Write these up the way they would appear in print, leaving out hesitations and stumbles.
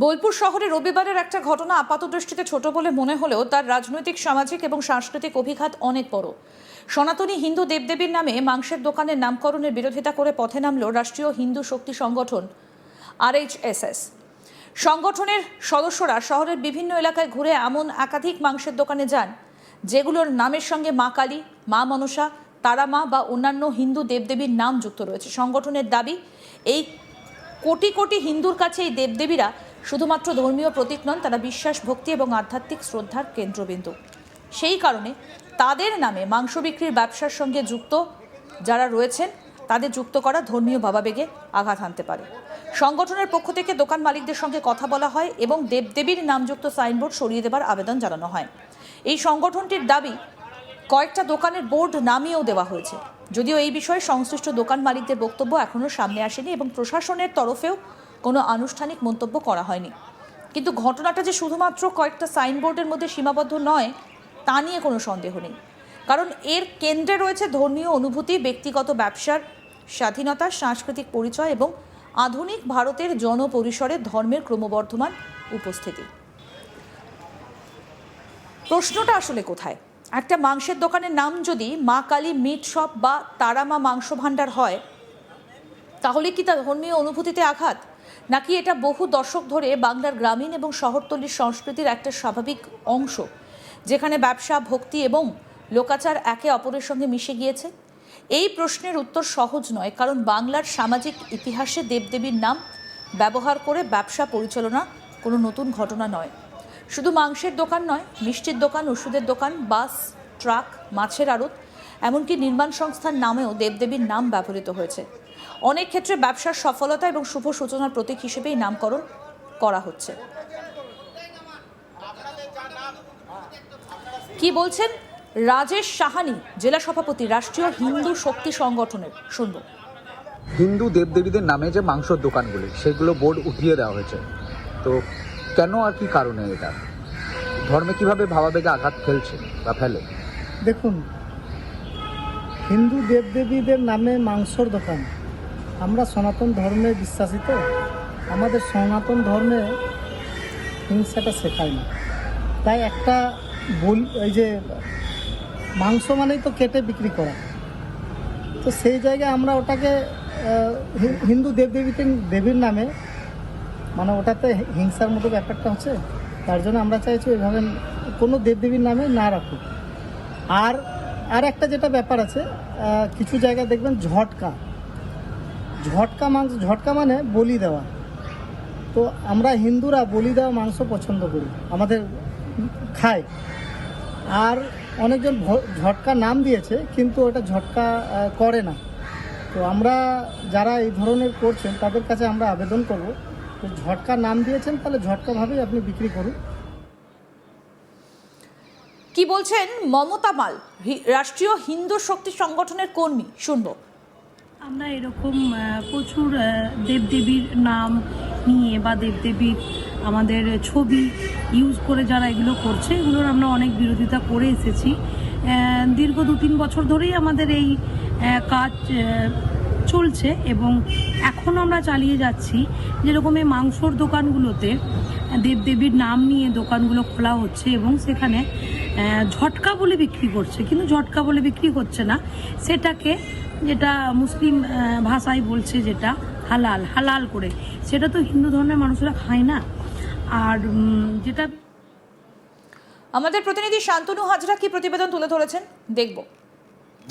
বোলপুর শহরে রবিবারের একটা ঘটনা আপাতদৃষ্টিতে ছোট বলে মনে হলেও তার রাজনৈতিক, সামাজিক এবং সাংস্কৃতিক অভিঘাত অনেক বড়। সনাতনী হিন্দু দেবদেবীর নামে মাংসের দোকানের নামকরণের বিরোধিতা করে পথে নামল রাষ্ট্রীয় হিন্দু শক্তি সংগঠন RHSS। সংগঠনের সদস্যরা শহরের বিভিন্ন এলাকায় ঘুরে এমন একাধিক মাংসের দোকানে যান যেগুলোর নামের সঙ্গে মা কালী, মা মনসা, তারা মা বা অন্যান্য হিন্দু দেবদেবীর নাম যুক্ত রয়েছে। সংগঠনের দাবি, এই কোটি কোটি হিন্দুর কাছে এই দেবদেবীরা শুধুমাত্র ধর্মীয় প্রতীক নন, তারা বিশ্বাস, ভক্তি এবং আধ্যাত্মিক শ্রদ্ধার কেন্দ্রবিন্দু। সেই কারণে তাদের নামে মাংস বিক্রির ব্যবসার সঙ্গে যুক্ত যারা রয়েছেন তাদের যুক্ত করা ধর্মীয় ভাবাবেগে আঘাত হানতে পারে। সংগঠনের পক্ষ থেকে দোকান মালিকদের সঙ্গে কথা বলা হয় এবং দেবদেবীর নামযুক্ত সাইনবোর্ড সরিয়ে দেবার আবেদন জানানো হয়। এই সংগঠনটির দাবি, কয়েকটা দোকানের বোর্ড নামিয়েও দেওয়া হয়েছে। যদিও এই বিষয়ে সংশ্লিষ্ট দোকান মালিকদের বক্তব্য এখনও সামনে আসেনি এবং প্রশাসনের তরফেও কোনো আনুষ্ঠানিক মন্তব্য করা হয়নি। কিন্তু ঘটনাটা যে শুধুমাত্র কয়েকটা সাইনবোর্ডের মধ্যে সীমাবদ্ধ নয় তা নিয়ে কোনো সন্দেহ নেই, কারণ এর কেন্দ্রে রয়েছে ধর্মীয় অনুভূতি, ব্যক্তিগত ব্যবসার স্বাধীনতা, সাংস্কৃতিক পরিচয় এবং আধুনিক ভারতের জনপরিসরে ধর্মের ক্রমবর্ধমান উপস্থিতি। প্রশ্নটা আসলে কোথায়? একটা মাংসের দোকানের নাম যদি মা কালী মিট শপ বা তারা মা মাংস ভাণ্ডার হয়, তাহলে কি তা ধর্মীয় অনুভূতিতে আঘাত, নাকি এটা বহু দশক ধরে বাংলার গ্রামীণ এবং শহরতলির সংস্কৃতির একটা স্বাভাবিক অংশ, যেখানে ব্যবসা, ভক্তি এবং লোকাচার একে অপরের সঙ্গে মিশে গিয়েছে? এই প্রশ্নের উত্তর সহজ নয়, কারণ বাংলার সামাজিক ইতিহাসে দেবদেবীর নাম ব্যবহার করে ব্যবসা পরিচালনা কোনো নতুন ঘটনা নয়। শুধু মাংসের দোকান নয়, মিষ্টির দোকান, ওষুধের দোকান, বাস, ট্রাক, মাছের আড়ত, এমনকি নির্মাণ সংস্থার নামেও দেবদেবীর নাম ব্যবহৃত হয়েছে। অনেক ক্ষেত্রে ব্যবসার সফলতা এবং শুভ সূচনার প্রতীক হিসেবেই নামকরণ করা হচ্ছে। কি বলছেন রাজেশ সাহানি, জেলা সভাপতি রাষ্ট্রীয় হিন্দু শক্তি সংগঠনের, শুনবো। হিন্দু দেবদেবীদের নামে যে মাংসর দোকানগুলি, সেগুলো বোর্ড উঠিয়ে দেওয়া হয়েছে, তো কেন আর কি কারণে এটা ধর্মে কিভাবে ভাবাবেগে আঘাত ফেলছে বা ফেলে? দেখুন, হিন্দু দেবদেবীদের নামে মাংসর দোকান, আমরা সনাতন ধর্মে বিশ্বাসী, তো আমাদের সনাতন ধর্মে হিংসাটা শেখায় না। তাই একটা এই যে মাংস মানেই তো কেটে বিক্রি করা, তো সেই জায়গায় আমরা ওটাকে হিন্দু দেবীর নামে, মানে ওটাতে হিংসার মতো ব্যাপারটা হচ্ছে। তার জন্য আমরা চাইছি ওইভাবে কোনো দেবদেবীর নামে না রাখুক। আর একটা যেটা ব্যাপার আছে, কিছু জায়গায় দেখবেন ঝটকা মানে বলি দেওয়া। তো আমরা হিন্দুরা বলি দেওয়া মাংস পছন্দ করি, আমাদের খাই। আর অনেকজন ঝটকা নাম দিয়েছে, কিন্তু ওটা ঝটকা করে না। তো আমরা যারা এই ধরনের করছেন তাদের কাছে আমরা আবেদন করব, তো ঝটকা নাম দিয়েছেন তাহলে ঝটকাভাবেই আপনি বিক্রি করুন। কি বলছেন মমতা মাল, রাষ্ট্রীয় হিন্দু শক্তি সংগঠনের কর্মী, শুনবো। আমরা এরকম প্রচুর দেবদেবীর নাম নিয়ে বা দেবদেবীর আমাদের ছবি ইউজ করে যারা এগুলো করছে, এগুলোর আমরা অনেক বিরোধিতা করে এসেছি। দীর্ঘ 2-3 বছর ধরেই আমাদের এই কাজ চলছে এবং এখন আমরা চালিয়ে যাচ্ছি। যেরকম এই মাংসর দোকানগুলোতে দেবদেবীর নাম নিয়ে দোকানগুলো খোলা হচ্ছে এবং সেখানে ঝটকা বলে বিক্রি করছে, কিন্তু ঝটকা বলে বিক্রি হচ্ছে না, সেটাকে যেটা মুসলিম ভাষায় বলছে যেটা হালাল করে, সেটা তো হিন্দু ধর্মের মানুষরা খায় না। আর যেটা আমাদের প্রতিনিধি শান্তনু হাজরা কি প্রতিবেদন তুলে ধরেছেন, দেখব।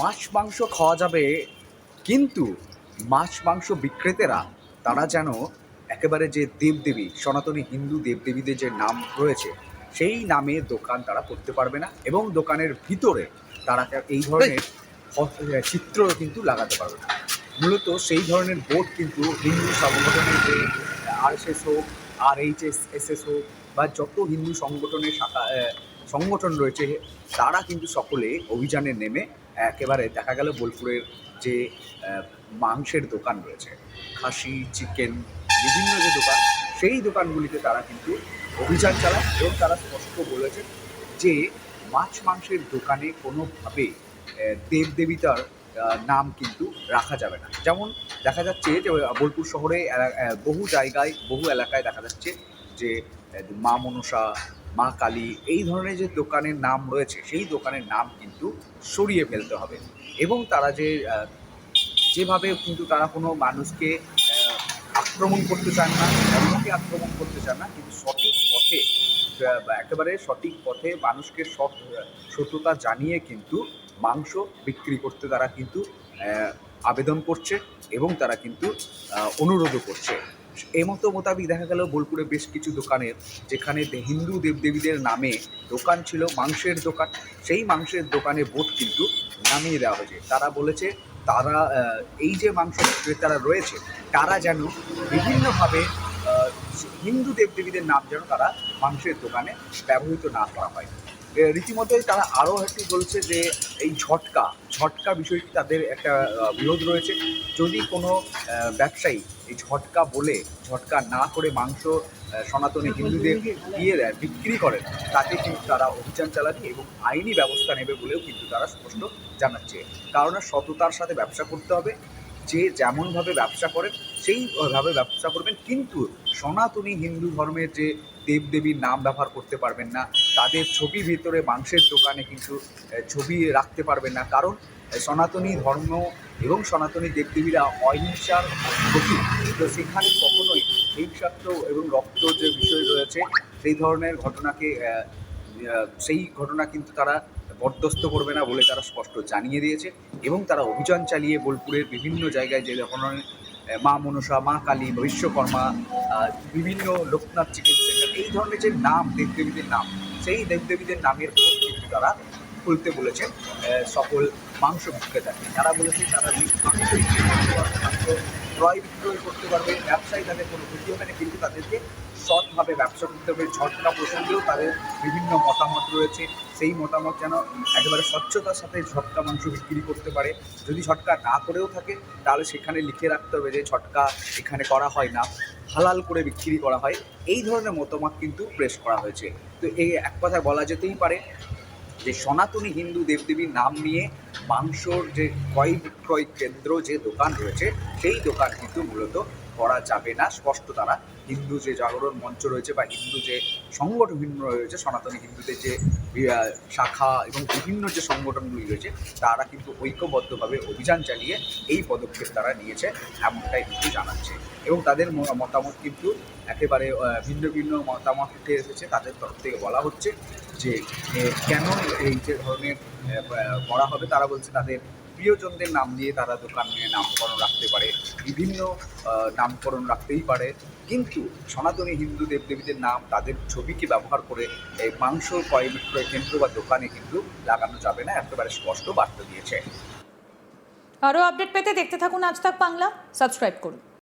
মাছ মাংস খাওয়া যাবে, কিন্তু মাছ মাংস বিক্রেতারা তারা যেন একেবারে যে দেবদেবী, সনাতনী হিন্দু দেবদেবীদের যে নাম রয়েছে সেই নামে দোকান তারা করতে পারবে না, এবং দোকানের ভিতরে তারা এই ধরনের চিত্র কিন্তু লাগাতে পারবে না। মূলত সেই ধরনের বোর্ড কিন্তু হিন্দু সংগঠনের যে RSS হোক, RHSS হোক বা যত হিন্দু সংগঠনের সংগঠন রয়েছে, তারা কিন্তু সকলে অভিযানে নেমে একেবারে দেখা গেল বোলপুরের যে মাংসের দোকান রয়েছে, খাসি, চিকেন, বিভিন্ন যে দোকান, সেই দোকানগুলিতে তারা কিন্তু অভিযান চালায় এবং তারা স্পষ্ট বলেছে যে মাছ মাংসের দোকানে কোনোভাবে দেবদেবীতার নাম কিন্তু রাখা যাবে না। যেমন দেখা যাচ্ছে যে বোলপুর শহরে বহু জায়গায়, বহু এলাকায় দেখা যাচ্ছে যে মা মনসা, মা কালী এই ধরনের যে দোকানের নাম রয়েছে সেই দোকানের নাম কিন্তু সরিয়ে ফেলতে হবে। এবং তারা যেভাবে কিন্তু তারা কোনো মানুষকে আক্রমণ করতে চান না, ধর্মকে আক্রমণ করতে চান না, কিন্তু সঠিক পথে বা একেবারে সঠিক পথে মানুষকে সত্যতা জানিয়ে কিন্তু মাংস বিক্রি করতে তারা কিন্তু আবেদন করছে এবং তারা কিন্তু অনুরোধও করছে। এই মতো মোতাবেক দেখা গেল বোলপুরে বেশ কিছু দোকানের যেখানে হিন্দু দেবদেবীদের নামে দোকান ছিল, মাংসের দোকান, সেই মাংসের দোকানে বোর্ড কিন্তু নামিয়ে দেওয়া হয়েছে। তারা বলেছে তারা এই যে মাংস বিক্রেতারা রয়েছে তারা যেন বিভিন্নভাবে হিন্দু দেবদেবীদের নাম যেন তারা মাংসের দোকানে ব্যবহৃত না করা হয়। রীতিমতোই তারা আরও একটি বলছে যে এই ঝটকা বিষয়টি তাদের একটা বিরোধ রয়েছে। যদি কোনো ব্যবসায়ী এই ঝটকা না করে মাংস সনাতনী হিন্দুদের দিয়ে দেয়, বিক্রি করেন, তাতে কিন্তু তারা অভিযান চালাবে এবং আইনি ব্যবস্থা নেবে বলেও কিন্তু তারা স্পষ্ট জানাচ্ছে। কারণ সততার সাথে ব্যবসা করতে হবে, যে যেমনভাবে ব্যবসা করেন সেইভাবে ব্যবসা করবেন, কিন্তু সনাতনী হিন্দু ধর্মের যে দেবদেবীর নাম ব্যবহার করতে পারবেন না, তাদের ছবি ভিতরে মাংসের দোকানে কিন্তু ছবি রাখতে পারবেন না। কারণ সনাতনী ধর্ম এবং সনাতনী দেবদেবীরা অহিংসার প্রতীক, তো সেখানে কখনোই হিংসাত্মক এবং রক্ত যে বিষয় রয়েছে সেই ধরনের ঘটনাকে সেই ঘটনা কিন্তু তারা বরদাস্ত করবে না বলে তারা স্পষ্ট জানিয়ে দিয়েছে। এবং তারা অভিযান চালিয়ে বোলপুরের বিভিন্ন জায়গায় যে ধরনের মা মনসা, মা কালী, বিশ্বকর্মা, বিভিন্ন লোকনাথ চিকেন সেন্টার এই ধরনের যে নাম দেবদেবীদের নাম, সেই দেবদেবীদের নামের বোর্ড কিন্তু তারা খুলতে বলেছেন সকল মাংস বিক্রেতাকে। তারা বলেছে তারা মাংস ক্রয় বিক্রয় করতে পারবে, ব্যবসায়ী তাদের কোনো ক্ষতি হবে না, কিন্তু তাদেরকে সৎভাবে ব্যবসা করতে হবে। ঝটকা প্রসঙ্গেও তাদের বিভিন্ন মতামত রয়েছে, সেই মতামত যেন একেবারে স্বচ্ছতার সাথে ঝটকা মাংস বিক্রি করতে পারে। যদি ঝটকা না করেও থাকে তাহলে সেখানে লিখে রাখতে হবে যে ঝটকা এখানে করা হয় না, হালাল করে বিক্রি করা হয়। এই ধরনের মতামত কিন্তু পেশ করা হয়েছে। তো এই এক কথায় বলা যেতেই পারে যে সনাতনী হিন্দু দেবদেবীর নাম নিয়ে মাংসর যে ক্রয় বিক্রয় কেন্দ্র যে দোকান রয়েছে সেই দোকান কিন্তু মূলত করা যাবে না। স্পষ্ট তারা হিন্দু যে জাগরণ মঞ্চ রয়েছে বা হিন্দু যে সংগঠন রয়েছে, সনাতনী হিন্দুদের যে শাখা এবং বিভিন্ন যে সংগঠনগুলি রয়েছে তারা কিন্তু ঐক্যবদ্ধভাবে অভিযান চালিয়ে এই পদক্ষেপ তারা নিয়েছে এমনটাই কিন্তু জানাচ্ছে। এবং তাদের মতামত কিন্তু একেবারে ভিন্ন ভিন্ন মতামত উঠে এসেছে। তাদের তরফ থেকে বলা হচ্ছে যে কেন এই যে ধরনের করা হবে। তারা বলছে তাদের প্রিয়জনদের নাম দিয়ে তারা দোকানে নামকরণ রাখতে পারে, বিভিন্ন নামকরণ রাখতেই পারে, কিন্তু সনাতনী হিন্দু দেবদেবীদের নাম, তাদের ছবিকে ব্যবহার করে এই মাংস ক্রয় বিক্রয় কেন্দ্র বা দোকানে কিন্তু লাগানো যাবে না, একেবারে স্পষ্ট বার্তা দিয়েছে। আরও আপডেট পেতে দেখতে থাকুন আজ তাক বাংলা, সাবস্ক্রাইব করুন।